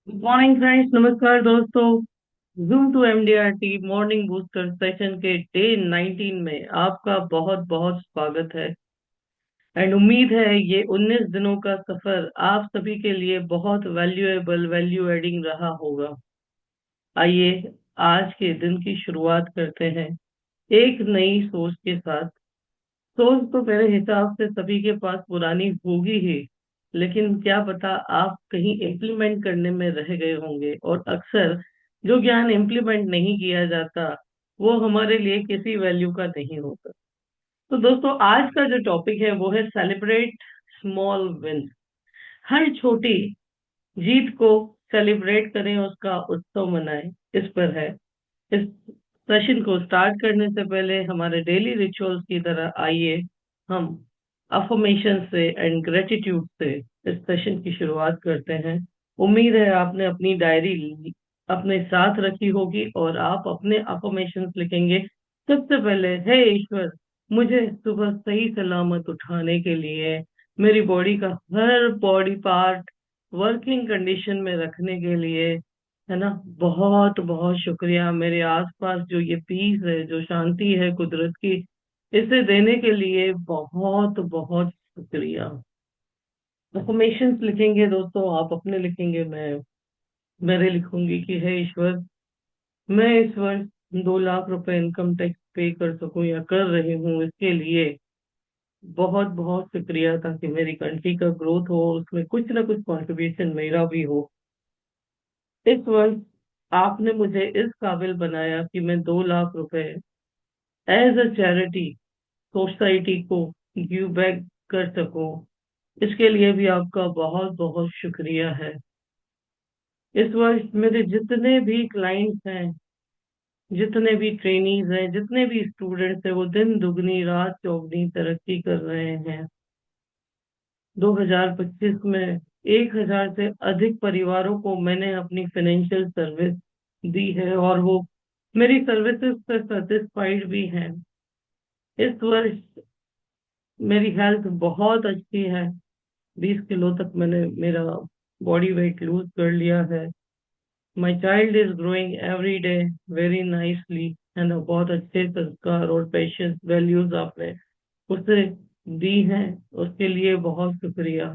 Good morning friends, नमस्कार दोस्तों। Zoom to MDRT morning booster session के डे 19 में आपका बहुत बहुत स्वागत है। एंड उम्मीद है ये 19 दिनों का सफर आप सभी के लिए बहुत वैल्यूएबल वैल्यू एडिंग रहा होगा। आइए आज के दिन की शुरुआत करते हैं एक नई सोच के साथ। सोच तो मेरे हिसाब से सभी के पास पुरानी होगी ही, लेकिन क्या पता आप कहीं इम्प्लीमेंट करने में रह गए होंगे, और अक्सर जो ज्ञान इम्प्लीमेंट नहीं किया जाता वो हमारे लिए किसी वैल्यू का नहीं होता। तो दोस्तों, आज का जो टॉपिक है वो है सेलिब्रेट स्मॉल विन। हर छोटी जीत को सेलिब्रेट करें, उसका उत्सव मनाएं, इस पर है। इस सेशन को स्टार्ट करने से पहले हमारे डेली रिचुअल्स की तरह आइए हम अफर्मेशन से एंड ग्रेटिट्यूड से इस सेशन की शुरुआत करते हैं। उम्मीद है आपने अपनी डायरी अपने साथ रखी होगी और आप अपने अफर्मेशंस लिखेंगे। सबसे पहले, हे ईश्वर, मुझे सुबह सही सलामत उठाने के लिए, मेरी बॉडी का हर बॉडी पार्ट वर्किंग कंडीशन में रखने के लिए, है ना, बहुत बहुत शुक्रिया। मेरे आसपास जो ये पीस है, जो शांति है कुदरत की, इसे देने के लिए बहुत बहुत शुक्रिया। अफर्मेशंस लिखेंगे दोस्तों, आप अपने लिखेंगे, मैं मेरे लिखूंगी कि हे ईश्वर, मैं इस वर्ष 2 लाख रुपए इनकम टैक्स पे कर सकूं या कर रही हूँ, इसके लिए बहुत बहुत शुक्रिया, ताकि मेरी कंट्री का ग्रोथ हो, उसमें कुछ ना कुछ कंट्रीब्यूशन मेरा भी हो। इस वर्ष आपने मुझे इस काबिल बनाया कि मैं 2 लाख रुपए एज अ चैरिटी सोसाइटी को गिव बैक कर सकूं। इसके लिए भी आपका बहुत बहुत शुक्रिया है। इस वर्ष मेरे जितने भी क्लाइंट्स हैं, जितने भी ट्रेनीज हैं, जितने भी स्टूडेंट्स हैं, वो दिन दुगनी रात चौगनी तरक्की कर रहे हैं। 2025 में 1,000 से अधिक परिवारों को मैंने अपनी फाइनेंशियल सर्विस दी है, और वो मेरी सर्विसेज से सेटिस्फाइड भी हैं। इस वर्ष मेरी हेल्थ बहुत अच्छी है। 20 किलो तक मैंने मेरा बॉडी वेट लूज कर लिया है। My child is growing every day very nicely, है ना। बहुत अच्छे संस्कार और पेशेंस वैल्यूज आपने उसे दी हैं, उसके लिए बहुत शुक्रिया।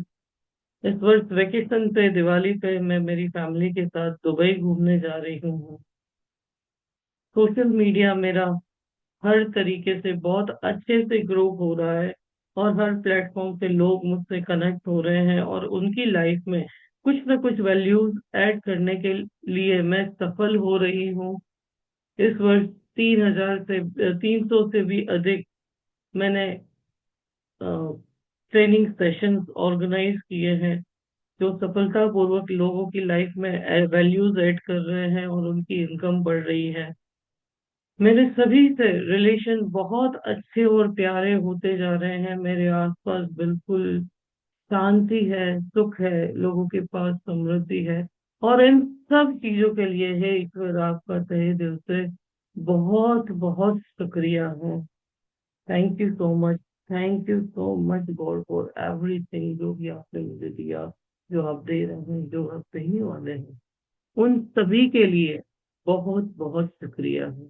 इस वर्ष वेकेशन पे, दिवाली पे, मैं मेरी फैमिली के साथ दुबई घूमने जा रही हूँ। सोशल मीडिया मेरा हर तरीके से बहुत अच्छे से ग्रो हो रहा है, और हर प्लेटफॉर्म पे लोग मुझसे कनेक्ट हो रहे हैं, और उनकी लाइफ में कुछ ना कुछ वैल्यूज ऐड करने के लिए मैं सफल हो रही हूँ। इस वर्ष 3,000 से 300 से भी अधिक मैंने ट्रेनिंग सेशंस ऑर्गेनाइज किए हैं, जो सफलतापूर्वक लोगों की लाइफ में वैल्यूज ऐड कर रहे हैं और उनकी इनकम बढ़ रही है। मेरे सभी से रिलेशन बहुत अच्छे और प्यारे होते जा रहे हैं। मेरे आसपास बिल्कुल शांति है, सुख है, लोगों के पास समृद्धि है। और इन सब चीजों के लिए है ईश्वर, आपका तहे दिल से बहुत बहुत शुक्रिया है। Thank you so much. Thank you so much God for everything, जो भी आपने मुझे दिया, जो आप दे रहे हैं, जो आप देने वाले हैं, उन सभी के लिए बहुत बहुत शुक्रिया है।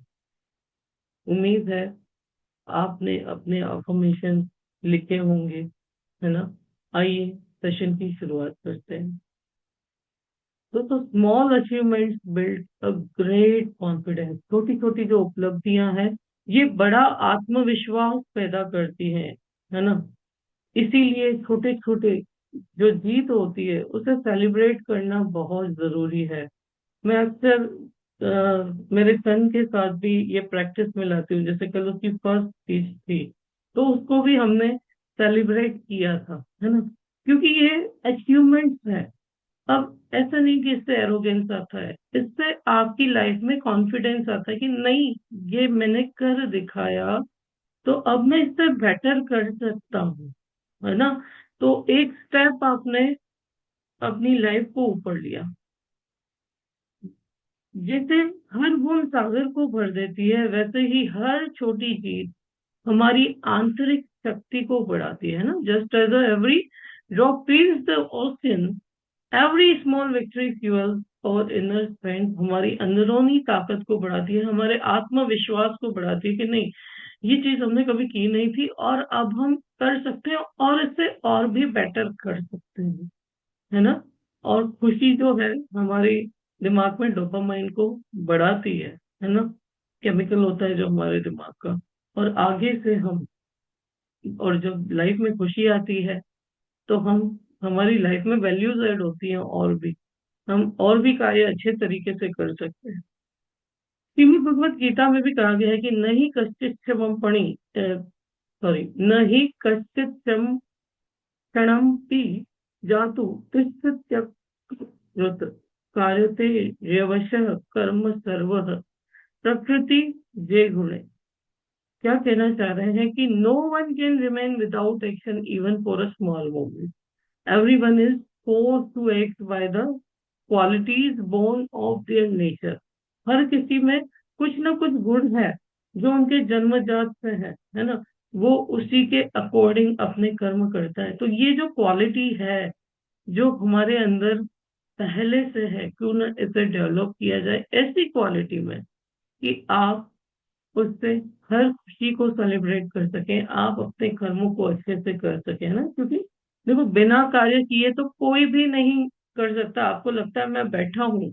उम्मीद है आपने अपने अफर्मेशन लिखे होंगे, है ना। आइए सेशन की शुरुआत करते हैं। तो small achievements build a great confidence. छोटी छोटी जो उपलब्धियां हैं, ये बड़ा आत्मविश्वास पैदा करती हैं, है ना। इसीलिए छोटे छोटे जो जीत होती है उसे सेलिब्रेट करना बहुत जरूरी है। मैं अक्सर मेरे सन के साथ भी ये प्रैक्टिस में लाती हूँ। जैसे कल उसकी फर्स्ट स्पीच थी, तो उसको भी हमने सेलिब्रेट किया था, है ना, क्योंकि ये अचीवमेंट्स है। अब ऐसा नहीं कि इससे एरोगेंस आता है, इससे आपकी लाइफ में कॉन्फिडेंस आता है कि नहीं, ये मैंने कर दिखाया, तो अब मैं इससे बेटर कर सकता हूँ, है ना। तो एक स्टेप आपने अपनी लाइफ को ऊपर लिया। जैसे हर बूंद सागर को भर देती है, वैसे ही हर छोटी चीज हमारी आंतरिक शक्ति को बढ़ाती है ना। Just as every drop fills the ocean every small victory fuel our inner strength, हमारी अंदरूनी ताकत को बढ़ाती है, हमारे आत्मविश्वास को बढ़ाती है कि नहीं, ये चीज हमने कभी की नहीं थी और अब हम कर सकते हैं और इससे और भी बेटर कर सकते हैं, है ना। और खुशी जो है हमारी दिमाग में डोपामाइन को बढ़ाती है ना। केमिकल होता है जो हमारे दिमाग का। और आगे से हम, और जब लाइफ में खुशी आती है तो हम, हमारी लाइफ में वैल्यूज ऐड होती हैं, और भी हम और भी कार्य अच्छे तरीके से कर सकते हैं। श्रीमद् भगवत गीता में भी कहा गया है कि नहीं कश्चित क्षमम पणि, सॉरी, नहीं कश्चित क्षणमपि जातु तिष्ठत्युत कार्यते यवशः कर्म सर्वः प्रकृति जे गुणे। क्या कहना चाह रहे हैं कि no one can remain without action even for a small moment. Everyone is force to act by the qualities born of their nature. हर किसी में कुछ ना कुछ गुण है जो उनके जन्मजात से है ना। वो उसी के अकॉर्डिंग अपने कर्म करता है। तो ये जो क्वालिटी है जो हमारे अंदर पहले से है, क्यों ना इसे डेवलप किया जाए ऐसी क्वालिटी में कि आप उससे हर खुशी को सेलिब्रेट कर सकें, आप अपने कर्मों को अच्छे से कर सकें, है ना। क्योंकि देखो, बिना कार्य किए तो कोई भी नहीं कर सकता। आपको लगता है मैं बैठा हूँ,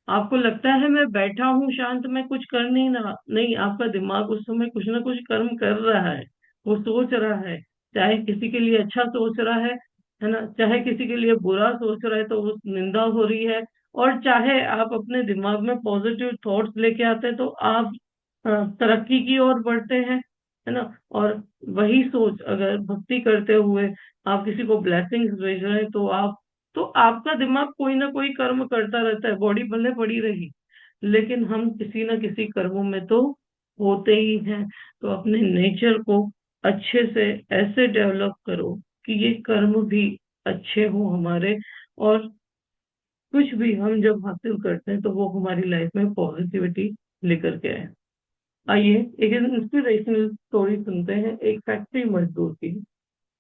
आपको लगता है मैं बैठा हूँ शांत, मैं कुछ कर नहीं रहा, नहीं, आपका दिमाग उस समय कुछ ना कुछ कर्म कर रहा है, वो सोच रहा है। चाहे किसी के लिए अच्छा सोच रहा है ना, चाहे किसी के लिए बुरा सोच रहा है तो वो निंदा हो रही है। और चाहे आप अपने दिमाग में पॉजिटिव थॉट्स लेके आते हैं तो आप तरक्की की ओर बढ़ते हैं, है ना। और वही सोच अगर भक्ति करते हुए आप किसी को ब्लेसिंग्स भेज रहे हैं तो आप, तो आपका दिमाग कोई ना कोई कर्म करता रहता है, बॉडी भले पड़ी रही, लेकिन हम किसी ना किसी कर्मों में तो होते ही हैं। तो अपने नेचर को अच्छे से ऐसे डेवलप करो कि ये कर्म भी अच्छे हो हमारे, और कुछ भी हम जब हासिल करते हैं तो वो हमारी लाइफ में पॉजिटिविटी लेकर के आए। आइए एक इंस्पिरेशनल स्टोरी सुनते हैं एक फैक्ट्री मजदूर की।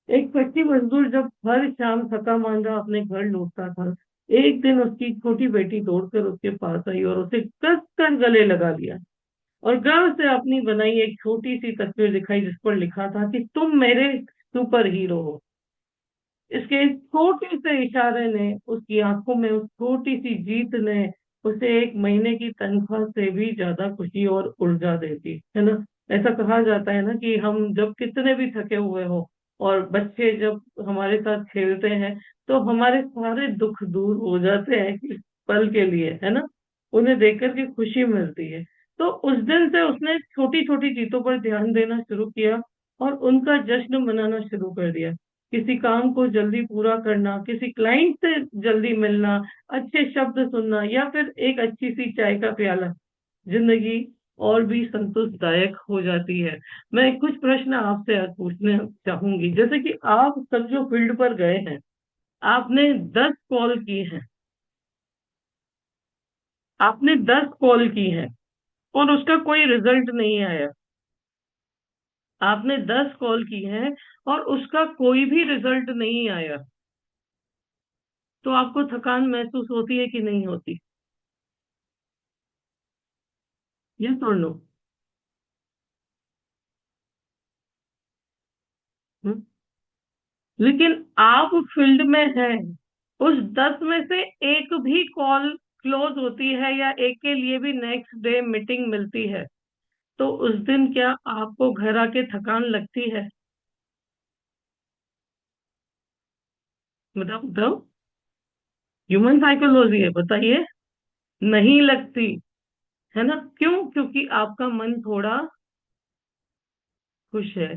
एक फैक्ट्री मजदूर जब हर शाम थका मांदा अपने घर लौटता था, एक दिन उसकी छोटी बेटी दौड़कर उसके पास आई और उसे कस कर गले लगा लिया और गर्व से अपनी बनाई एक छोटी सी तस्वीर दिखाई जिस पर लिखा था कि तुम मेरे सुपर हीरो हो। इसके इस छोटे से इशारे ने, उसकी आंखों में उस छोटी सी जीत ने उसे एक महीने की तनख्वाह से भी ज्यादा खुशी और ऊर्जा देती है ना। ऐसा कहा जाता है ना कि हम जब कितने भी थके हुए हो और बच्चे जब हमारे साथ खेलते हैं तो हमारे सारे दुख दूर हो जाते हैं कि पल के लिए, है ना। उन्हें देख करके खुशी मिलती है। तो उस दिन से उसने छोटी छोटी चीजों पर ध्यान देना शुरू किया और उनका जश्न मनाना शुरू कर दिया। किसी काम को जल्दी पूरा करना, किसी क्लाइंट से जल्दी मिलना, अच्छे शब्द सुनना या फिर एक अच्छी सी चाय का प्याला, जिंदगी और भी संतोषदायक हो जाती है। मैं कुछ प्रश्न आपसे आज पूछने चाहूंगी, जैसे कि आप कल जो फील्ड पर गए हैं, आपने 10 कॉल की हैं, आपने 10 कॉल की हैं और उसका कोई रिजल्ट नहीं आया। आपने 10 कॉल की हैं और उसका कोई भी रिजल्ट नहीं आया, तो आपको थकान महसूस होती है कि नहीं होती? यस और नो? लेकिन आप फील्ड में हैं, उस 10 में से एक भी कॉल क्लोज होती है या एक के लिए भी नेक्स्ट डे मीटिंग मिलती है, तो उस दिन क्या आपको घर आके थकान लगती है? बताओ बताओ। ह्यूमन साइकोलॉजी है, बताइए। नहीं लगती, है ना। क्यों? क्योंकि आपका मन थोड़ा खुश है।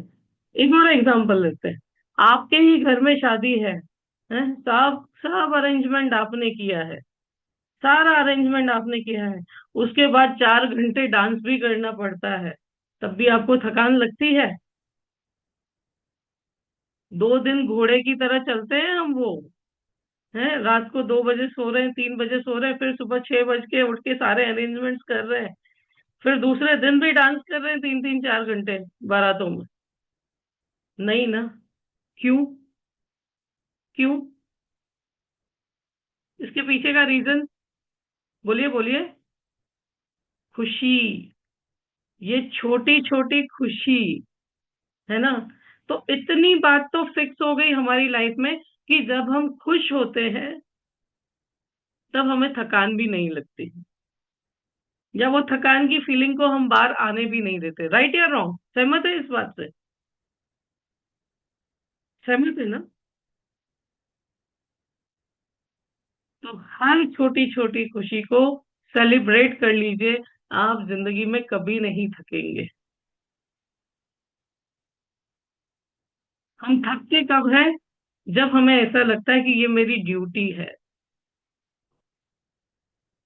एक और एग्जांपल लेते हैं। आपके ही घर में शादी है, सब सब अरेंजमेंट आपने किया है, सारा अरेंजमेंट आपने किया है, उसके बाद 4 घंटे डांस भी करना पड़ता है, तब भी आपको थकान लगती है? 2 दिन घोड़े की तरह चलते हैं हम वो, हैं, रात को 2 बजे सो रहे हैं, 3 बजे सो रहे हैं, फिर सुबह 6 बज के उठ के सारे अरेंजमेंट्स कर रहे हैं, फिर दूसरे दिन भी डांस कर रहे हैं 3 3 4 घंटे बारातों में। नहीं ना। क्यों? क्यों? इसके पीछे का रीजन, बोलिए बोलिए। खुशी। ये छोटी छोटी खुशी, है ना। तो इतनी बात तो फिक्स हो गई हमारी लाइफ में कि जब हम खुश होते हैं तब हमें थकान भी नहीं लगती, या वो थकान की फीलिंग को हम बाहर आने भी नहीं देते। राइट या रॉन्ग, सहमत है इस बात से? सहमत है ना? तो हर छोटी छोटी खुशी को सेलिब्रेट कर लीजिए, आप जिंदगी में कभी नहीं थकेंगे। हम थकते कब हैं? जब हमें ऐसा लगता है कि ये मेरी ड्यूटी है।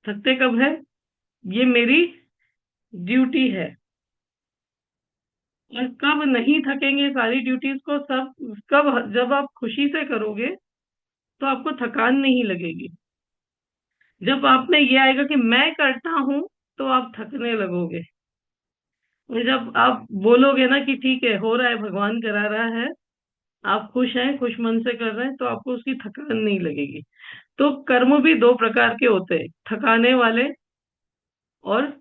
थकते कब है? ये मेरी ड्यूटी है। और कब नहीं थकेंगे सारी ड्यूटीज को, सब कब, जब आप खुशी से करोगे तो आपको थकान नहीं लगेगी। जब आप में ये आएगा कि मैं करता हूं, तो आप थकने लगोगे। और जब आप बोलोगे ना कि ठीक है, हो रहा है, भगवान करा रहा है, आप खुश हैं, खुश मन से कर रहे हैं, तो आपको उसकी थकान नहीं लगेगी। तो कर्म भी दो प्रकार के होते हैं, थकाने वाले और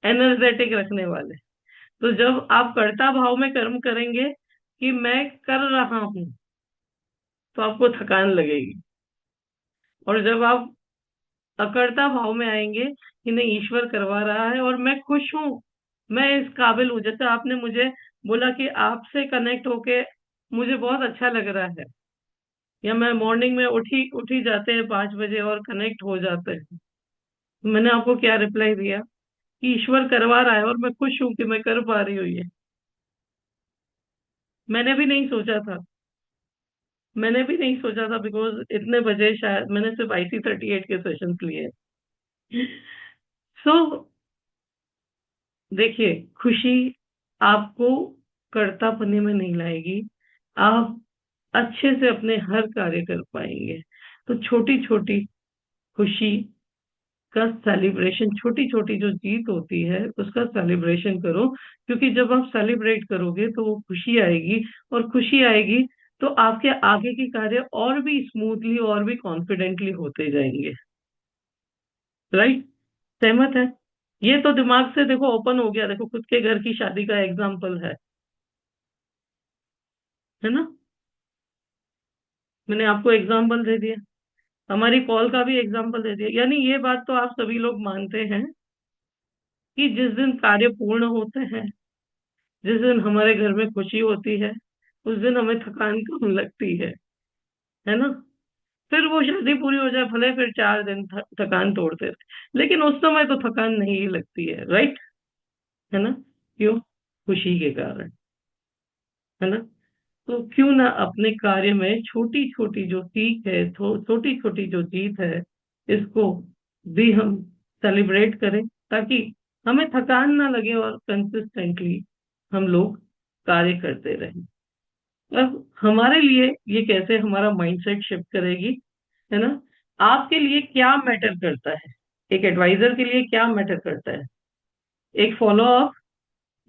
एनर्जेटिक रखने वाले। तो जब आप कर्ता भाव में कर्म करेंगे कि मैं कर रहा हूं, तो आपको थकान लगेगी। और जब आप अकर्ता भाव में आएंगे कि नहीं, ईश्वर करवा रहा है और मैं खुश हूं, मैं इस काबिल हूं। जैसे आपने मुझे बोला कि आपसे कनेक्ट होके मुझे बहुत अच्छा लग रहा है, या मैं मॉर्निंग में उठी उठी जाते हैं 5 बजे और कनेक्ट हो जाते हैं, तो मैंने आपको क्या रिप्लाई दिया कि ईश्वर करवा रहा है और मैं खुश हूं कि मैं कर पा रही हूँ ये। मैंने भी नहीं सोचा था, मैंने भी नहीं सोचा था, बिकॉज इतने बजे शायद मैंने सिर्फ IC38 के सेशन लिए। सो देखिए, खुशी आपको कर्तापने में नहीं लाएगी, आप अच्छे से अपने हर कार्य कर पाएंगे। तो छोटी छोटी खुशी का सेलिब्रेशन, छोटी छोटी जो जीत होती है उसका सेलिब्रेशन करो, क्योंकि जब आप सेलिब्रेट करोगे तो वो खुशी आएगी, और खुशी आएगी तो आपके आगे के कार्य और भी स्मूथली और भी कॉन्फिडेंटली होते जाएंगे। राइट? सहमत है? ये तो दिमाग से देखो ओपन हो गया, देखो खुद के घर की शादी का एग्जाम्पल है ना। मैंने आपको एग्जाम्पल दे दिया, हमारी कॉल का भी एग्जाम्पल दे दिया। यानी ये बात तो आप सभी लोग मानते हैं कि जिस दिन कार्य पूर्ण होते हैं, जिस दिन हमारे घर में खुशी होती है, उस दिन हमें थकान कम लगती है ना। फिर वो शादी पूरी हो जाए, भले फिर 4 दिन थकान तोड़ते रहे, लेकिन उस समय तो थकान नहीं लगती है। राइट? है ना? क्यों? खुशी के कारण, है ना। तो क्यों ना अपने कार्य में छोटी छोटी जो सीख है, छोटी छोटी जो जीत है, इसको भी हम सेलिब्रेट करें, ताकि हमें थकान ना लगे और कंसिस्टेंटली हम लोग कार्य करते रहें। अब हमारे लिए ये कैसे हमारा माइंडसेट शिफ्ट करेगी, है ना। आपके लिए क्या मैटर करता है, एक एडवाइजर के लिए क्या मैटर करता है? एक फॉलो अप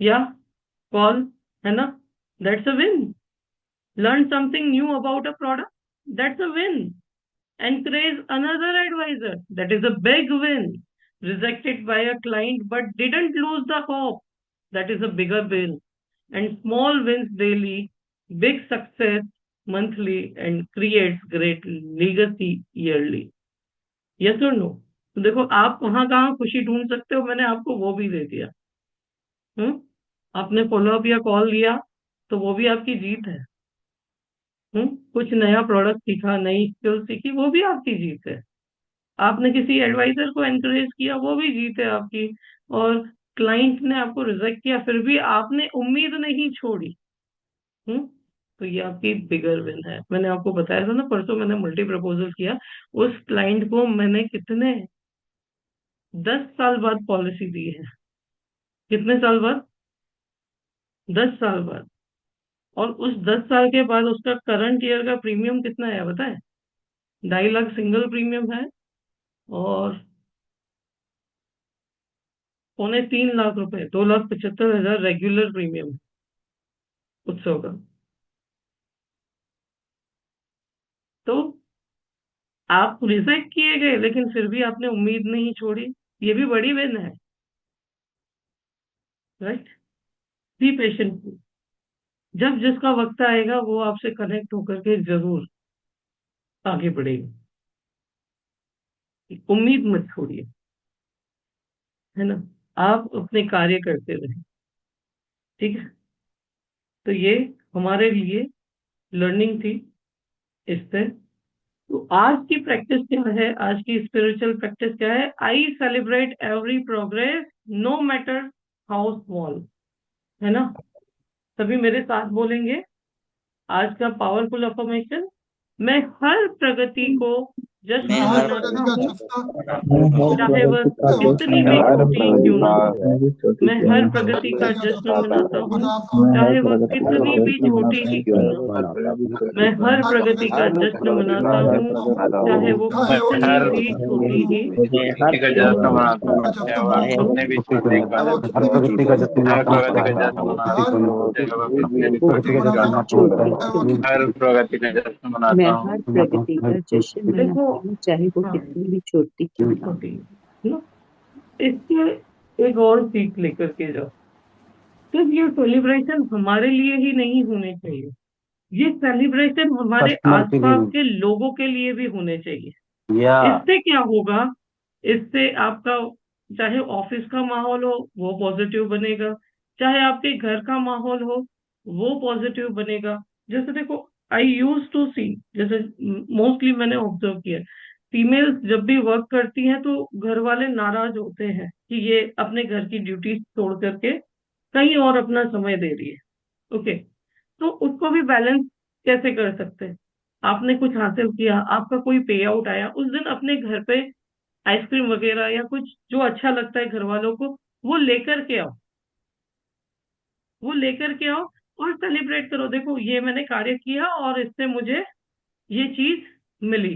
या कॉल, है ना। That's a win. Learn something new about a product, that's a win. Encourage another advisor, that is a big win. Rejected by a client but didn't lose the hope, that is a bigger win. And small wins daily, big success monthly, and creates great legacy yearly. Yes or no? तो देखो, आप कहाँ कहाँ खुशी ढूंढ सकते हो, मैंने आपको वो भी दे दिया। हम्म। आपने फॉलो अप या कॉल लिया, तो वो भी आपकी जीत है। कुछ नया प्रोडक्ट सीखा, नई स्किल सीखी, वो भी आपकी जीत है। आपने किसी एडवाइजर को एनकरेज किया, वो भी जीत है आपकी। और क्लाइंट ने आपको रिजेक्ट किया, फिर भी आपने उम्मीद नहीं छोड़ी। हम्म। तो ये आपकी बिगर विन है। मैंने आपको बताया था ना, परसों मैंने मल्टी प्रपोजल किया, उस क्लाइंट को मैंने कितने 10 साल बाद पॉलिसी दी है। कितने साल बाद? 10 साल बाद। और उस 10 साल के बाद उसका करंट ईयर का प्रीमियम कितना है पता है? 2.5 लाख सिंगल प्रीमियम है, और 3.25 लाख रुपए, 2,75,000 रेगुलर प्रीमियम उत्सव का। तो आप रिजेक्ट किए गए लेकिन फिर भी आपने उम्मीद नहीं छोड़ी। ये भी बड़ी विन है। राइट। Be patient. जब जिसका वक्त आएगा वो आपसे कनेक्ट होकर के जरूर आगे बढ़ेगा। उम्मीद मत छोड़िए। है ना। आप अपने कार्य करते रहे। ठीक है। तो ये हमारे लिए लर्निंग थी इस पे। तो आज की प्रैक्टिस क्या है, आज की स्पिरिचुअल प्रैक्टिस क्या है? I celebrate every progress, no matter how small. है ना। सभी मेरे साथ बोलेंगे आज का पावरफुल अफर्मेशन। मैं हर प्रगति को मैं जश्न हर मनाता प्रगति का हूँ, जश्न मैं हर चाहे वह प्रगति का जश्न कितनी भी मनाता छोटी हूँ, क्यों ना हो। चाहे छोटी मैं क्यों हर न हो। प्रगति का प्रगति का जश्न मनाता जश्न हूँ, मनाता हूँ। मैं हर चाहे वह प्रगति का कितनी भी जश्न छोटी मनाता ही हूँ, क्यों चाहे ना हो। वह कितनी भी छोटी मैं क्यों न हर हो। हर प्रगति प्रगति का का जश्न मैं मनाता हर हूँ, प्रगति का चाहे वो जश्न चाहे वो कितनी छोटी भी क्यों छोटी न हो। ही मैं हर क्यों ना हो। प्रगति का जश्न चाहे मनाता वो हूँ, कितनी भी छोटी चाहे क्यों वो न कितनी हो। भी छोटी क्यों न मैं हर हो। प्रगति मैं हर को प्रगति कितनी मनाता भी हूँ, छोटी चाहे वो क्यों कितनी हर प्रगति का जश्न मैं मनाता हर हूँ। प्रगति का जश्न देखो। मनाता हूँ, चाहे वो हाँ। कितनी भी छोटी क्यों ना हो। छोटी है ना। इसके एक और सीख लेकर के जाओ। सिर्फ ये सेलिब्रेशन हमारे लिए ही नहीं होने चाहिए, ये सेलिब्रेशन हमारे कस्टमर के आसपास लिए के लोगों के लिए भी होने चाहिए। या इससे क्या होगा? इससे आपका चाहे ऑफिस का माहौल हो वो पॉजिटिव बनेगा, चाहे आपके घर का माहौल हो वो पॉजिटिव बनेगा। जैसे देखो, आई यूज टू सी, जैसे मोस्टली मैंने ऑब्जर्व किया, फीमेल्स जब भी वर्क करती हैं तो घर वाले नाराज होते हैं कि ये अपने घर की ड्यूटी छोड़ करके कहीं और अपना समय दे रही है। ओके। तो उसको भी बैलेंस कैसे कर सकते हैं? आपने कुछ हासिल किया, आपका कोई पे आउट आया, उस दिन अपने घर पे आइसक्रीम वगैरह या कुछ जो अच्छा लगता है घर वालों को वो लेकर के आओ। वो लेकर के आओ और सेलिब्रेट करो, देखो ये मैंने कार्य किया और इससे मुझे ये चीज मिली।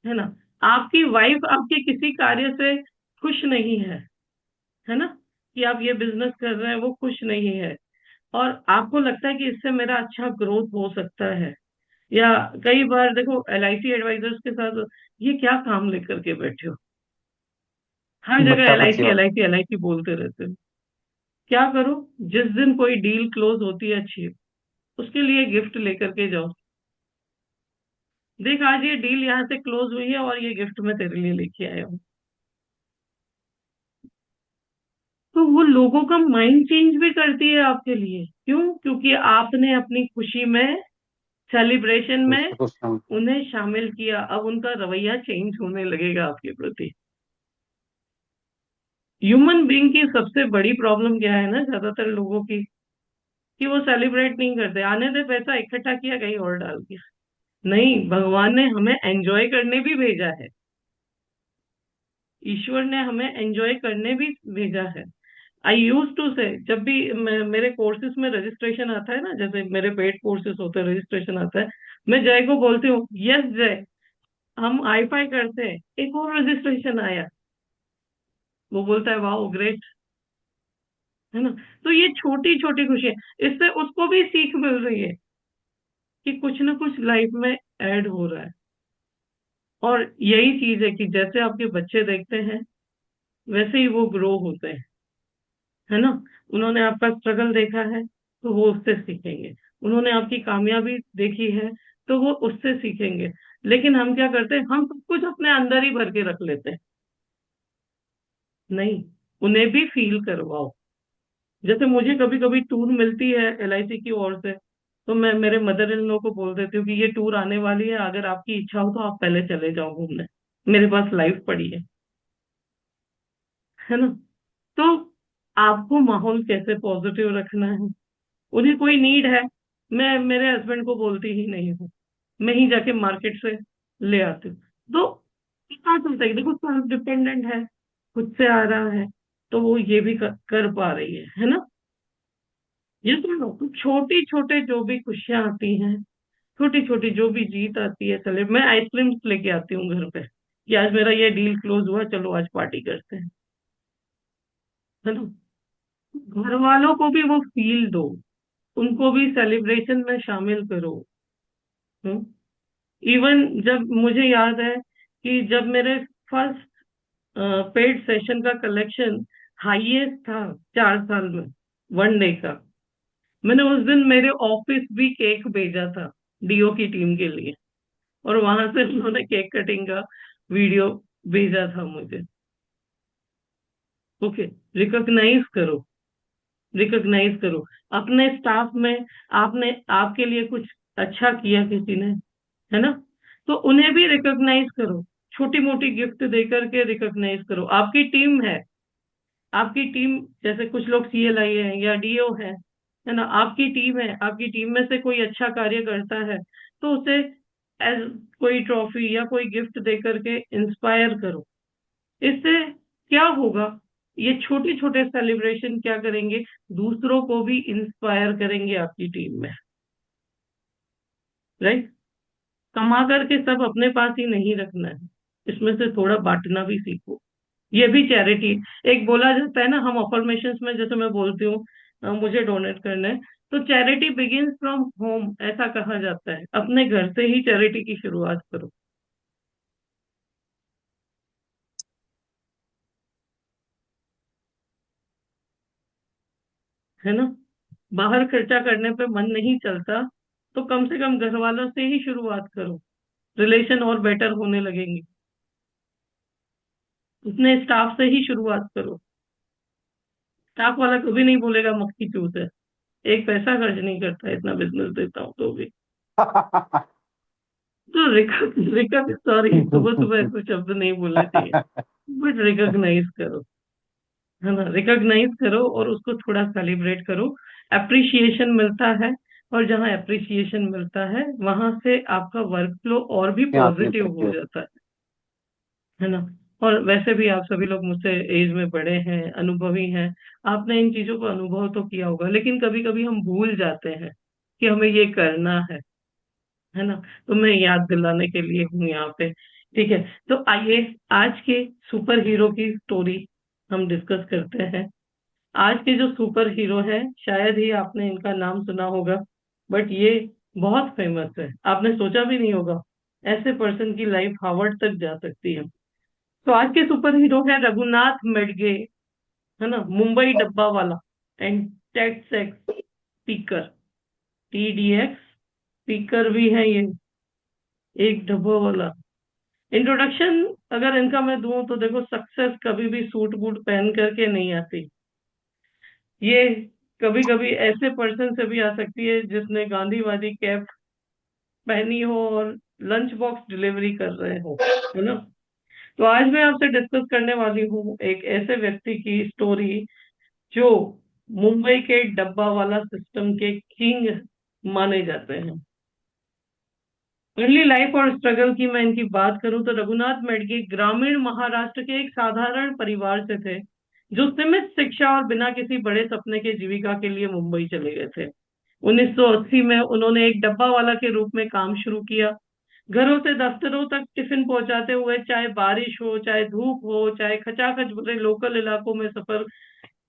है ना। आपकी वाइफ आपके किसी कार्य से खुश नहीं है ना, कि आप ये बिजनेस कर रहे हैं वो खुश नहीं है, और आपको लगता है कि इससे मेरा अच्छा ग्रोथ हो सकता है। या कई बार देखो एलआईसी एडवाइजर्स के साथ, ये क्या काम लेकर के बैठे हो, हर जगह बट्टा बच्ची एलआईसी वाला। एलआईसी एलआईसी बोलते रहते हो। क्या करो? जिस दिन कोई डील क्लोज होती है अच्छी, उसके लिए गिफ्ट लेकर के जाओ। देख आज ये डील यहाँ से क्लोज हुई है और ये गिफ्ट मैं तेरे लिए लेके आया हूँ। तो वो लोगों का माइंड चेंज भी करती है आपके लिए। क्यों? क्योंकि आपने अपनी खुशी में, सेलिब्रेशन में उसको कुछ उन्हें शामिल किया। अब उनका रवैया चेंज होने लगेगा आपके प्रति। ह्यूमन बीइंग की सबसे बड़ी प्रॉब्लम क्या है ना, ज्यादातर लोगों की, कि वो सेलिब्रेट नहीं करते। आने दे, पैसा इकट्ठा किया कहीं और डाल दिया। नहीं, भगवान ने हमें एंजॉय करने भी भेजा है। ईश्वर ने हमें एंजॉय करने भी भेजा है। आई यूज टू से, जब भी मेरे कोर्सेज में रजिस्ट्रेशन आता है ना, जैसे मेरे पेड कोर्सेज होते हैं, रजिस्ट्रेशन आता है, मैं जय को बोलती हूँ, यस जय, हम आई फाई करते हैं, एक और रजिस्ट्रेशन आया। वो बोलता है वाह ग्रेट। है ना। तो ये छोटी छोटी खुशियां, इससे उसको भी सीख मिल रही है कि कुछ ना कुछ लाइफ में ऐड हो रहा है। और यही चीज है कि जैसे आपके बच्चे देखते हैं वैसे ही वो ग्रो होते हैं। है ना। उन्होंने आपका स्ट्रगल देखा है तो वो उससे सीखेंगे, उन्होंने आपकी कामयाबी देखी है तो वो उससे सीखेंगे। लेकिन हम क्या करते हैं, हम सब कुछ अपने अंदर ही भर के रख लेते हैं। नहीं, उन्हें भी फील करवाओ। जैसे मुझे कभी कभी टूर मिलती है एलआईसी की ओर से, तो मैं मेरे मदर इन लॉ को बोल देती हूँ कि ये टूर आने वाली है, अगर आपकी इच्छा हो तो आप पहले चले जाओ घूमने, मेरे पास लाइफ पड़ी है ना। तो आपको माहौल कैसे पॉजिटिव रखना है? उन्हें कोई नीड है, मैं मेरे हस्बैंड को बोलती ही नहीं हूँ, मैं ही जाके मार्केट से ले आती हूँ। तो पता चलता है कि देखो सेल्फ डिपेंडेंट है, खुद से आ रहा है, तो वो ये भी कर पा रही है ना। ये तो छोटी छोटे जो भी खुशियां आती हैं, छोटी छोटी जो भी जीत आती है, चले मैं आइसक्रीम लेके आती हूँ घर पे कि आज मेरा ये डील क्लोज हुआ, चलो आज पार्टी करते हैं। है ना। घर वालों को भी वो फील दो, उनको भी सेलिब्रेशन में शामिल करो। इवन जब मुझे याद है कि जब मेरे फर्स्ट पेड सेशन का कलेक्शन हाईएस्ट था 4 साल में, 1 डे का, मैंने उस दिन मेरे ऑफिस भी केक भेजा था डीओ की टीम के लिए, और वहां से उन्होंने केक कटिंग का वीडियो भेजा था मुझे। ओके, रिकॉग्नाइज करो, रिकॉग्नाइज करो अपने स्टाफ में। आपने आपके लिए कुछ अच्छा किया किसी ने, है ना, तो उन्हें भी रिकॉग्नाइज करो। छोटी मोटी गिफ्ट दे करके रिकॉग्नाइज करो। आपकी टीम आपकी टीम, जैसे कुछ लोग सीएलआई है या डीओ है ना, आपकी टीम है, आपकी टीम में से कोई अच्छा कार्य करता है तो उसे एज कोई ट्रॉफी या कोई गिफ्ट दे करके इंस्पायर करो। इससे क्या होगा, ये छोटे छोटे सेलिब्रेशन क्या करेंगे, दूसरों को भी इंस्पायर करेंगे आपकी टीम में, राइट। कमा करके सब अपने पास ही नहीं रखना है, इसमें से थोड़ा बांटना भी सीखो। ये भी चैरिटी। एक बोला जाता है ना, हम अफर्मेशंस में जैसे मैं बोलती हूँ मुझे डोनेट करना है, तो चैरिटी बिगिंस फ्रॉम होम, ऐसा कहा जाता है। अपने घर से ही चैरिटी की शुरुआत करो, है ना। बाहर खर्चा करने पे मन नहीं चलता तो कम से कम घर वालों से ही शुरुआत करो, रिलेशन और बेटर होने लगेंगे। अपने स्टाफ से ही शुरुआत करो। स्टाफ वाला कभी नहीं बोलेगा मक्खी चूस है, एक पैसा खर्च नहीं करता, इतना बिजनेस देता हूँ तो भी। तो सॉरी, सुबह सुबह ऐसे शब्द नहीं बोलने चाहिए, बट रिकॉग्नाइज करो, है ना, रिकॉग्नाइज करो और उसको थोड़ा सेलिब्रेट करो। अप्रिसिएशन मिलता है, और जहाँ अप्रिसिएशन मिलता है वहां से आपका वर्क फ्लो और भी आपने पॉजिटिव तरक्की हो हो। जाता है ना। और वैसे भी आप सभी लोग मुझसे एज में बड़े हैं, अनुभवी हैं, आपने इन चीजों को अनुभव तो किया होगा, लेकिन कभी कभी हम भूल जाते हैं कि हमें ये करना है ना। तो मैं याद दिलाने के लिए हूँ यहाँ पे। ठीक है, तो आइए आज के सुपर हीरो की स्टोरी हम डिस्कस करते हैं। आज के जो सुपर हीरो है, शायद ही आपने इनका नाम सुना होगा, बट ये बहुत फेमस है। आपने सोचा भी नहीं होगा ऐसे पर्सन की लाइफ हार्वर्ड तक जा सकती है। तो आज के सुपर हीरो है रघुनाथ मेडगे, है ना, मुंबई डब्बा वाला एंड टेक्सेक्स स्पीकर, टीडीएक्स स्पीकर भी है ये, एक डब्बा वाला। इंट्रोडक्शन अगर इनका मैं दूं तो देखो, सक्सेस कभी भी सूट बूट पहन करके नहीं आती। ये कभी कभी ऐसे पर्सन से भी आ सकती है जिसने गांधीवादी कैप पहनी हो और लंच बॉक्स डिलीवरी कर रहे हो, है ना। तो आज मैं आपसे डिस्कस करने वाली हूँ एक ऐसे व्यक्ति की स्टोरी जो मुंबई के डब्बा वाला सिस्टम के किंग माने जाते हैं। अर्ली लाइफ और स्ट्रगल की मैं इनकी बात करूं तो रघुनाथ मेडगे ग्रामीण महाराष्ट्र के एक साधारण परिवार से थे, जो सीमित शिक्षा और बिना किसी बड़े सपने के जीविका के लिए मुंबई चले गए थे। 1980 में उन्होंने एक डब्बा वाला के रूप में काम शुरू किया। घरों से दफ्तरों तक टिफिन पहुंचाते हुए, चाहे बारिश हो, चाहे धूप हो, चाहे खचाखच भरे लोकल इलाकों में सफर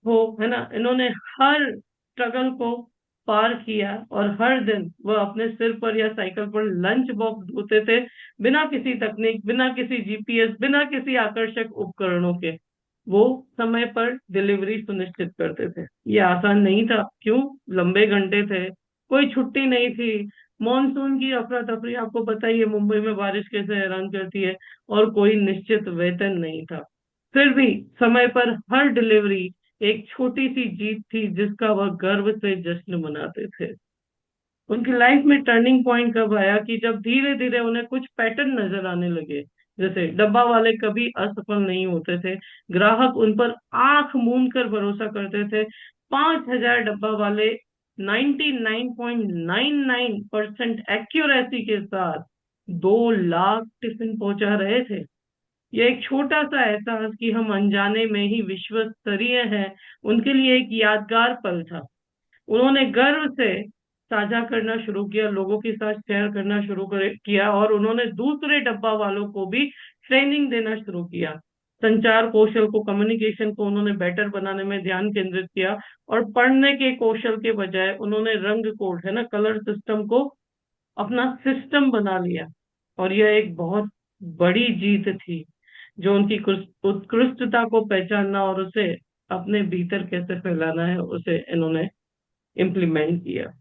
हो, है ना, इन्होंने हर स्ट्रगल को पार किया और हर दिन वह अपने सिर पर या साइकिल पर लंच बॉक्स ढोते थे, बिना किसी तकनीक, बिना किसी जीपीएस, बिना किसी आकर्षक उपकरणों के। वो समय पर डिलीवरी सुनिश्चित करते थे। ये आसान नहीं था, क्यों, लंबे घंटे थे, कोई छुट्टी नहीं थी, मॉनसून की अफरा तफरी, आपको पता ही है मुंबई में बारिश कैसे हैरान करती है, और कोई निश्चित वेतन नहीं था। फिर भी समय पर हर डिलीवरी एक छोटी सी जीत थी जिसका वह गर्व से जश्न मनाते थे। उनकी लाइफ में टर्निंग पॉइंट कब आया कि जब धीरे धीरे उन्हें कुछ पैटर्न नजर आने लगे। जैसे डब्बा वाले कभी असफल नहीं होते थे, ग्राहक उन पर आंख मूंद कर भरोसा करते थे। 5,000 डब्बा वाले 99.99% एक्यूरेसी के साथ 2 लाख टिफिन पहुंचा रहे थे। ये एक छोटा सा एहसास कि हम अनजाने में ही विश्व स्तरीय हैं, उनके लिए एक यादगार पल था। उन्होंने गर्व से साझा करना शुरू किया, लोगों के साथ शेयर करना शुरू किया, और उन्होंने दूसरे डब्बा वालों को भी ट्रेनिंग देना शुरू किया। संचार कौशल को, कम्युनिकेशन को उन्होंने बेटर बनाने में ध्यान केंद्रित किया, और पढ़ने के कौशल के बजाय उन्होंने रंग कोड, है ना, कलर सिस्टम को अपना सिस्टम बना लिया। और यह एक बहुत बड़ी जीत थी, जो उनकी उत्कृष्टता को पहचानना और उसे अपने भीतर कैसे फैलाना है, उसे इन्होंने इम्प्लीमेंट किया।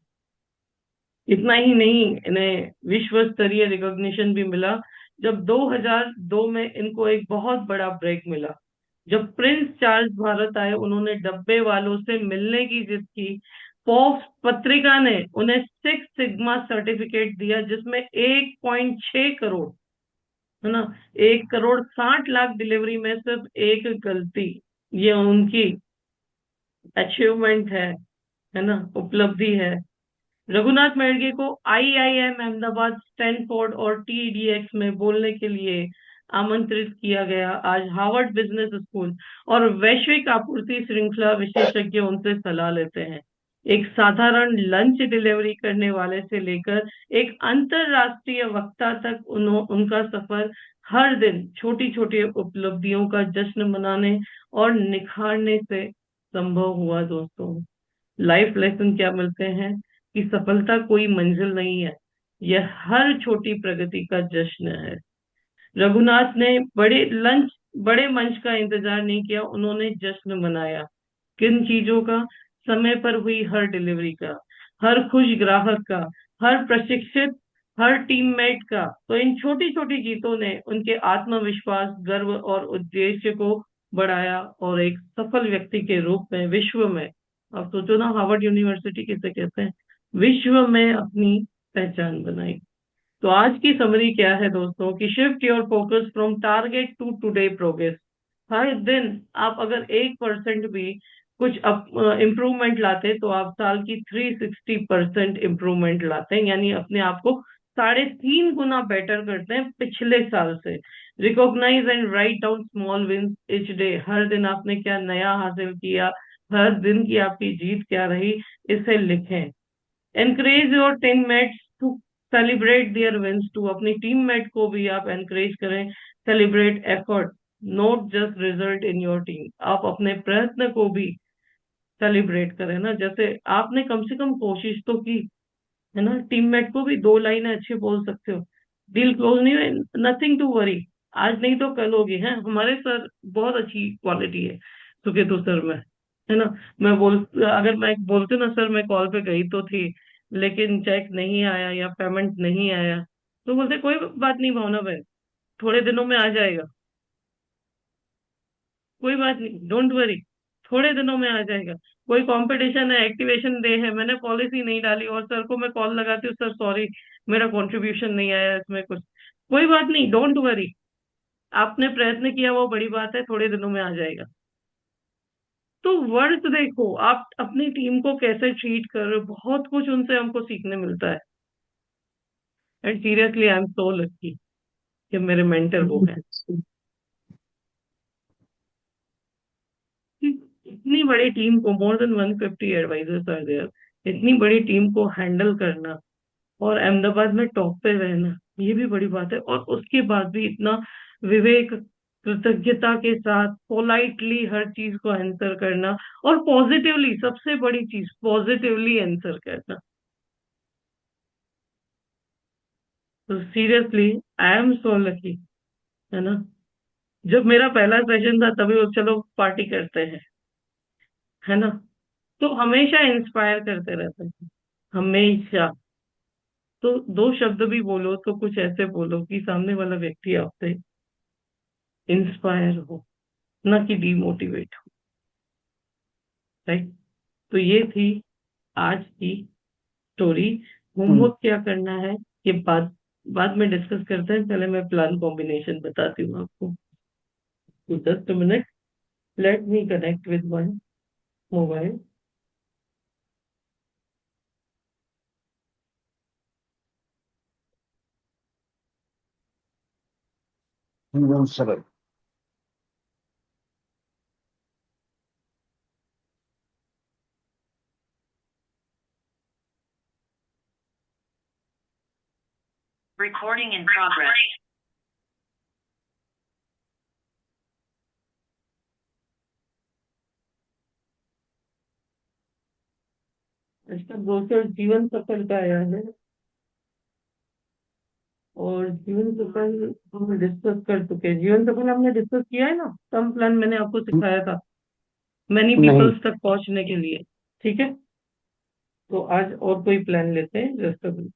इतना ही नहीं, इन्हें विश्व स्तरीय रिकॉग्निशन भी मिला जब 2002 में इनको एक बहुत बड़ा ब्रेक मिला। जब प्रिंस चार्ल्स भारत आए, उन्होंने डब्बे वालों से मिलने की जिद की। फोर्ब्स पत्रिका ने उन्हें 6 सिग्मा सर्टिफिकेट दिया, जिसमें 1.6 करोड़, है ना, 1 करोड़ 60 लाख डिलीवरी में सिर्फ एक गलती, ये उनकी अचीवमेंट है ना, उपलब्धि है। रघुनाथ मेहड़गे को आईआईएम अहमदाबाद, स्टैनफोर्ड और टीडीएक्स में बोलने के लिए आमंत्रित किया गया। आज हार्वर्ड बिजनेस स्कूल और वैश्विक आपूर्ति श्रृंखला विशेषज्ञ उनसे सलाह लेते हैं। एक साधारण लंच डिलीवरी करने वाले से लेकर एक अंतरराष्ट्रीय वक्ता तक उनका सफर हर दिन छोटी छोटी उपलब्धियों का जश्न मनाने और निखारने से संभव हुआ। दोस्तों, लाइफ लेसन क्या मिलते हैं कि सफलता कोई मंजिल नहीं है, यह हर छोटी प्रगति का जश्न है। रघुनाथ ने बड़े मंच का इंतजार नहीं किया, उन्होंने जश्न मनाया। किन चीजों का? समय पर हुई हर डिलीवरी का, हर खुश ग्राहक का, हर प्रशिक्षित, हर टीममेट का। तो इन छोटी छोटी जीतों ने उनके आत्मविश्वास, गर्व और उद्देश्य को बढ़ाया और एक सफल व्यक्ति के रूप में विश्व में, अब सोचो ना, हार्वर्ड यूनिवर्सिटी किसे कहते हैं, विश्व में अपनी पहचान बनाई। तो आज की समरी क्या है दोस्तों, कि shift your focus from target to today progress. हर दिन आप अगर 1% भी कुछ इम्प्रूवमेंट लाते, तो आप साल की 360% इम्प्रूवमेंट लाते हैं, यानी अपने आप को 3.5 गुना बेटर करते हैं पिछले साल से। Recognise and write down small wins each day. हर दिन आपने क्या नया हासिल किया, हर दिन की आपकी जीत क्या रही, इसे लिखें। Encourage your teammates to celebrate their wins too. अपनी टीममेट को भी आप एनकरेज करें, celebrate effort, not just result in your team. आप अपने प्रयत्न को भी सेलिब्रेट करें ना, जैसे आपने कम से कम कोशिश तो की, है ना। टीममेट को भी 2 लाइनें अच्छी बोल सकते हो। डील क्लोज नहीं हुई, नथिंग टू वरी, आज नहीं तो कल होगी। है, हमारे सर बहुत अच्छी क्वालिटी है सुकेतु सर में, है ना। अगर मैं बोलती हूँ ना, सर मैं कॉल पे गई तो थी लेकिन चेक नहीं आया या पेमेंट नहीं आया, तो बोलते कोई बात नहीं भावना भाई, थोड़े दिनों में आ जाएगा, कोई बात नहीं, डोंट वरी, थोड़े दिनों में आ जाएगा। कोई कंपटीशन है, एक्टिवेशन डे है, मैंने पॉलिसी नहीं डाली और सर को मैं कॉल लगाती हूँ, सर सॉरी मेरा कंट्रीब्यूशन नहीं आया इसमें कुछ, कोई बात नहीं, डोंट वरी, आपने प्रयत्न किया वो बड़ी बात है, थोड़े दिनों में आ जाएगा। तो वर्क देखो, आप अपनी टीम को कैसे ट्रीट कर रहे हो, बहुत कुछ उनसे हमको सीखने मिलता है। And seriously I am so lucky कि मेरे मेंटर वो है। इतनी बड़ी टीम को, more than 150 advisors are there, इतनी बड़ी टीम को हैंडल करना और अहमदाबाद में टॉप पे रहना, ये भी बड़ी बात है। और उसके बाद भी इतना विवेक, कृतज्ञता के साथ पोलाइटली हर चीज को आंसर करना, और पॉजिटिवली, सबसे बड़ी चीज पॉजिटिवली आंसर करना। तो seriously I am so lucky, है ना। जब मेरा पहला सेशन था तभी वो, चलो पार्टी करते हैं, है ना। तो हमेशा इंस्पायर करते रहते हैं, हमेशा। तो 2 शब्द भी बोलो तो कुछ ऐसे बोलो कि सामने वाला व्यक्ति आपसे इंस्पायर हो, ना कि डिमोटिवेट हो, राइट। तो ये थी आज की स्टोरी। होमवर्क क्या करना है ये बाद बाद में डिस्कस करते हैं, पहले मैं प्लान कॉम्बिनेशन बताती हूँ आपको। तो just a minute, let me connect with one mobile. एकदम सरल। Recording in progress. इसका दोस्तों जीवन सफल का आया है। और जीवन सफल हम डिस्कस कर चुके हैं। जीवन सफल हमने डिस्कस किया है ना, टर्म प्लान मैंने आपको सिखाया था मैनी नहीं। पीपल्स तक पहुंचने के लिए। ठीक है, तो आज और कोई प्लान लेते हैं जस्ट अभी।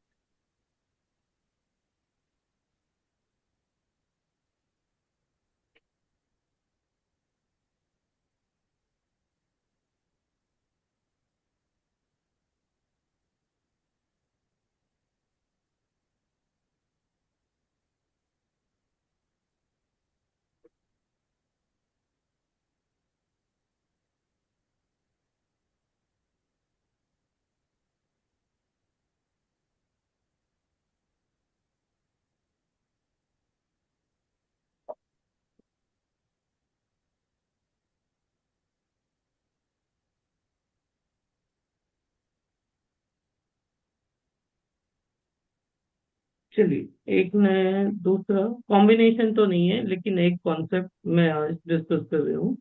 चलिए, एक नया दूसरा कॉम्बिनेशन तो नहीं है, लेकिन एक कॉन्सेप्ट मैं आज डिस्कस कर रही हूँ।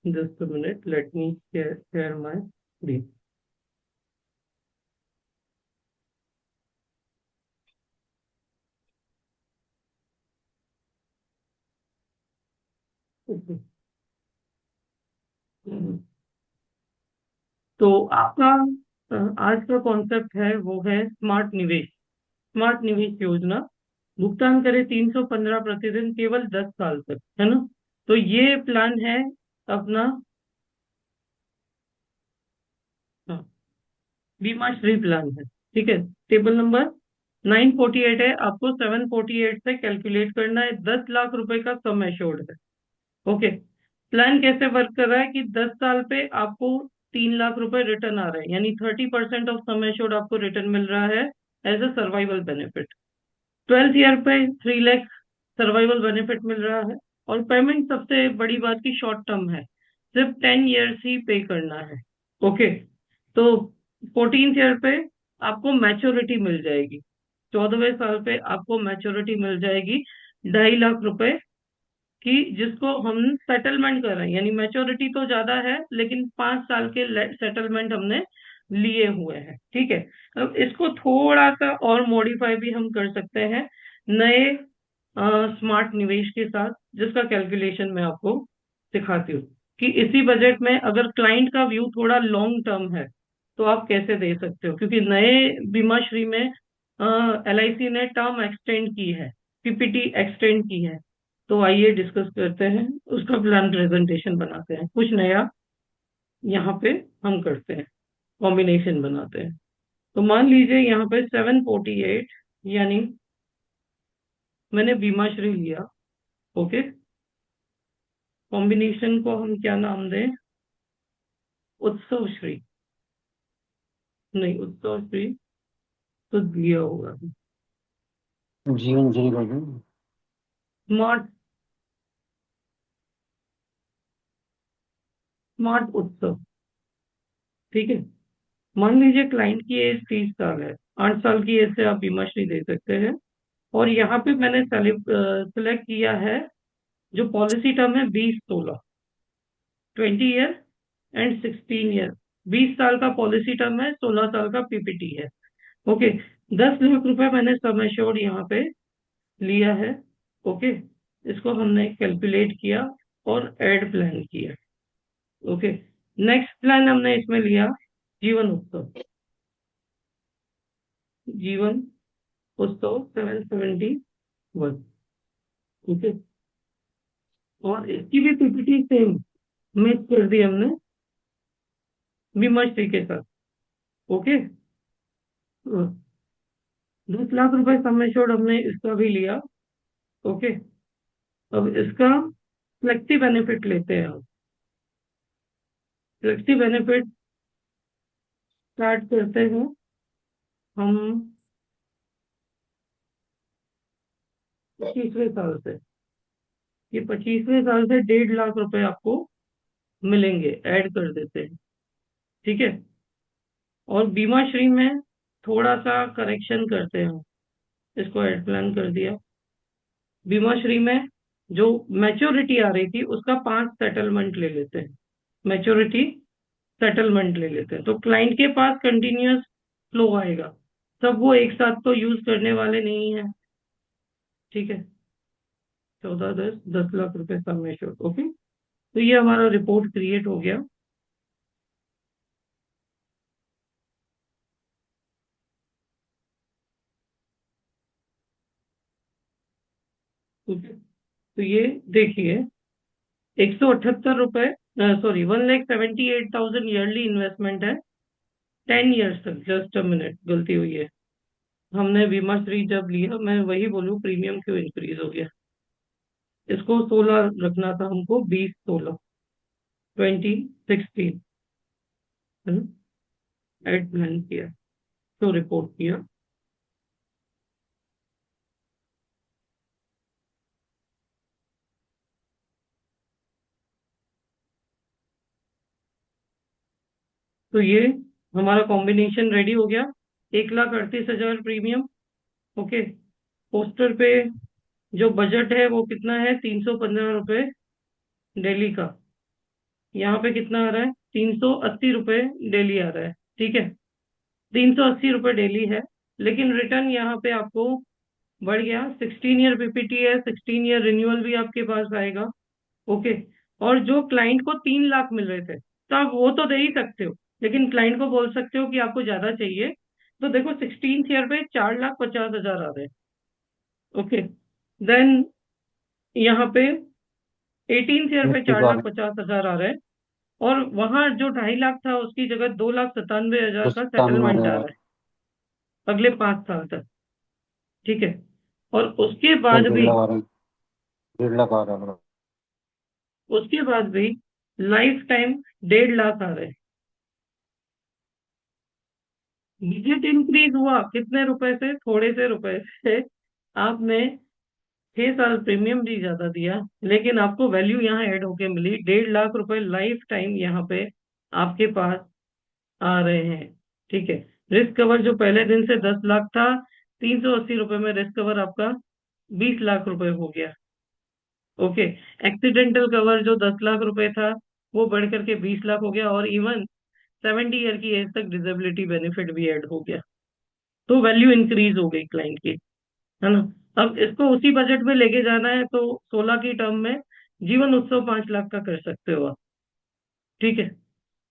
Just a minute, let me share my screen. तो आपका आज का कॉन्सेप्ट है वो है स्मार्ट निवेश। स्मार्ट निवेश योजना, भुगतान करें 315 प्रतिदिन केवल 10 साल तक, है ना। तो ये प्लान है अपना। हाँ, बीमा श्री प्लान है। ठीक है, टेबल नंबर 948 है, आपको 748 से कैलकुलेट करना है। 10 लाख रुपए का सम एश्योर्ड है। ओके, प्लान कैसे वर्क कर रहा है कि 10 साल पे आपको 3 लाख रुपए रिटर्न आ रहे हैं, यानी 30% ऑफ सम एश्योर्ड आपको रिटर्न मिल रहा है as a survival benefit. 12th year पे 3 लाख सर्वाइवल बेनिफिट मिल रहा है। और पेमेंट सबसे बड़ी बात की शॉर्ट टर्म है, सिर्फ 10 ईयर्स ही पे करना है। ओके, तो 14th ईयर पे आपको मैच्योरिटी मिल जाएगी। 14वें साल पे आपको मैच्योरिटी मिल जाएगी 2.5 लाख रुपए की, जिसको हम सेटलमेंट कर रहे हैं। यानी मैच्योरिटी तो ज्यादा है, लेकिन 5 साल के सेटलमेंट हमने लिए हुए हैं। ठीक है, अब इसको थोड़ा सा और मॉडिफाई भी हम कर सकते हैं नए स्मार्ट निवेश के साथ, जिसका कैलकुलेशन मैं आपको सिखाती हूँ कि इसी बजट में अगर क्लाइंट का व्यू थोड़ा लॉन्ग टर्म है तो आप कैसे दे सकते हो, क्योंकि नए बीमा श्री में LIC ने टर्म एक्सटेंड की है, PPT एक्सटेंड की है। तो आइए डिस्कस करते हैं, उसका प्लान प्रेजेंटेशन बनाते हैं, कुछ नया यहाँ पे हम करते हैं, कॉम्बिनेशन बनाते हैं। तो मान लीजिए यहाँ पे 748, यानी मैंने बीमा श्री लिया। ओके, कॉम्बिनेशन को हम क्या नाम दें? उत्सव श्री। नहीं, उत्सव श्री तो दिया होगा। जीवन श्री बाबू। स्मार्ट स्मार्ट उत्सव। ठीक है, मान लीजिए क्लाइंट की एज 30 साल है, 8 साल की एज से आप बीमा श्री दे सकते हैं। और यहाँ पे मैंने सेलेक्ट किया है जो पॉलिसी टर्म है 20-16, 20 ईयर एंड 16 ईयर। 20 साल का पॉलिसी टर्म है, 16 साल का PPT है। ओके, 10 लाख रुपए मैंने सम एश्योर्ड यहाँ पे लिया है। ओके, इसको हमने कैलकुलेट किया और एड प्लान किया। ओके, नेक्स्ट प्लान हमने इसमें लिया जीवन उत्सव। जीवन उत्सव 771। ठीक है, और इसकी भी PPT सेम मैच कर दी हमने बीमा श्री के साथ। ओके, 10 लाख रुपए सम एश्योर्ड हमने इसका भी लिया। ओके, अब इसका फ्लेक्सी बेनिफिट लेते हैं हम। फ्लेक्सी बेनिफिट स्टार्ट करते हैं हम 25वें साल से। ये 25वें साल से 1.5 लाख रुपए आपको मिलेंगे, ऐड कर देते हैं। ठीक है, और बीमा श्री में थोड़ा सा करेक्शन करते हैं, इसको ऐड प्लान कर दिया। बीमा श्री में जो मैच्योरिटी आ रही थी उसका 5 सेटलमेंट ले लेते हैं, मैच्योरिटी सेटलमेंट ले लेते हैं, तो क्लाइंट के पास कंटिन्यूअस फ्लो आएगा। सब वो एक साथ तो यूज करने वाले नहीं है। ठीक है, 14 10 10 लाख रुपए सम एश्योर्ड। ओके, तो ये हमारा रिपोर्ट क्रिएट हो गया। ओके, तो ये देखिए, 178 रुपए, सॉरी, 1,78,000 ईयरली इन्वेस्टमेंट है, 10 ईयर्स तक। जस्ट अ मिनट, गलती हुई है। हमने बीमा श्री जब लिया, मैं वही बोलूँ, प्रीमियम क्यों इंक्रीज हो गया। इसको 16 रखना था हमको, 20 16 2016 एड प्लान किया, तो रिपोर्ट किया। तो ये हमारा कॉम्बिनेशन रेडी हो गया, 1,38,000 प्रीमियम। ओके, पोस्टर पे जो बजट है वो कितना है, 315 रुपये डेली का। यहाँ पे कितना आ रहा है, 380 रुपये डेली आ रहा है। ठीक है, 380 रुपये डेली है, लेकिन रिटर्न यहाँ पे आपको बढ़ गया। 16 ईयर पीपीटी है, 16 ईयर रिन्यूअल भी आपके पास आएगा। ओके, और जो क्लाइंट को 3 लाख मिल रहे थे, तो आप वो तो दे ही सकते हो, लेकिन क्लाइंट को बोल सकते हो कि आपको ज्यादा चाहिए। तो देखो, 16 ईयर पे 4,50,000 आ रहे हैं। ओके, देन यहाँ पे 18 ईयर पे निफ्टी चार को आ लाख गए पचास हजार आ रहे हैं। और वहां जो 2.5 लाख था, उसकी जगह 2,97,000 तो का 97 सेटलमेंट आ रहा है अगले 5 साल तक। ठीक है, और उसके फिर बाद डेढ़ भी, लाख आ रहे हैं, 1.5 लाख आ रहा है। उसके बाद भी लाइफ टाइम 1.5 लाख आ रहे हैं। बजट इंक्रीज हुआ कितने रुपए से, थोड़े से रुपए से। आपने 6 साल प्रीमियम भी ज्यादा दिया, लेकिन आपको वैल्यू यहाँ ऐड होके मिली, 1.5 लाख रुपए लाइफ टाइम यहाँ पे आपके पास आ रहे हैं। ठीक है, रिस्क कवर जो पहले दिन से 10 लाख था, 380 रुपये में रिस्क कवर आपका 20 लाख रुपए हो गया। ओके, एक्सीडेंटल कवर जो 10 लाख रुपए था, वो बढ़ करके 20 लाख हो गया, और इवन 70 ईयर की एज तक डिसेबिलिटी बेनिफिट भी ऐड हो गया। तो वैल्यू इंक्रीज हो गई क्लाइंट की, है ना। अब इसको उसी बजट में लेके जाना है, तो 16 की टर्म में जीवन उत्सव 5 लाख का कर सकते हो आप। ठीक है,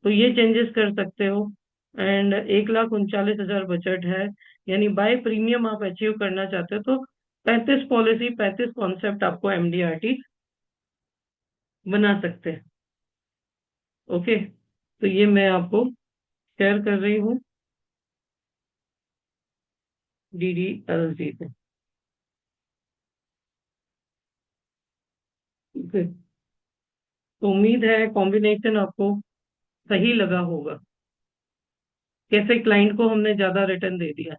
तो ये चेंजेस कर सकते हो। एंड 1,39,000 बजट है, यानी बाय प्रीमियम आप अचीव करना चाहते हो, तो 35 पॉलिसी, 35 कॉन्सेप्ट आपको एमडीआरटी बना सकते हैं। ओके, तो ये मैं आपको शेयर कर रही हूँ डीडीएलजी से। ओके, तो उम्मीद है कॉम्बिनेशन आपको सही लगा होगा। कैसे क्लाइंट को हमने ज्यादा रिटर्न दे दिया,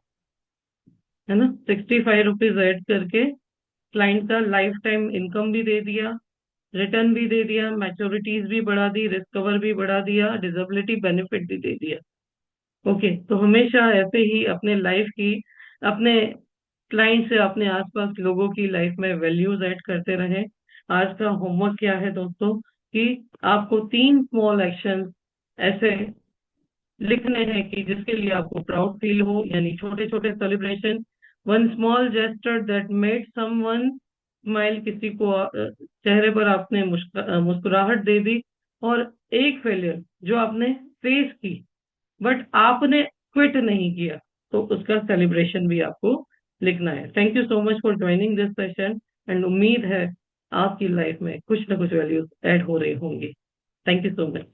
है ना, 65 रुपीज ऐड करके क्लाइंट का लाइफ टाइम इनकम भी दे दिया, रिटर्न भी दे दिया, मैच्योरिटीज भी बढ़ा दी, रिस्क कवर भी बढ़ा दिया, डिसेबिलिटी बेनिफिट भी दे दिया। ओके, तो हमेशा ऐसे ही अपने लाइफ की, अपने क्लाइंट से, अपने आसपास लोगों की लाइफ में वैल्यूज ऐड करते रहें। आज का होमवर्क क्या है दोस्तों, कि आपको 3 स्मॉल एक्शन ऐसे लिखने हैं कि जिसके लिए आपको प्राउड फील हो, यानी छोटे छोटे celebration. One small gesture that made someone smile, किसी को चेहरे पर आपने मुस्कुराहट दे दी। और एक फेलियर जो आपने फेस की, बट आपने क्विट नहीं किया, तो उसका सेलिब्रेशन भी आपको लिखना है। Thank you so much for joining this session, and उम्मीद है आपकी लाइफ में कुछ ना कुछ वैल्यूज ऐड हो रहे होंगे। Thank you so much.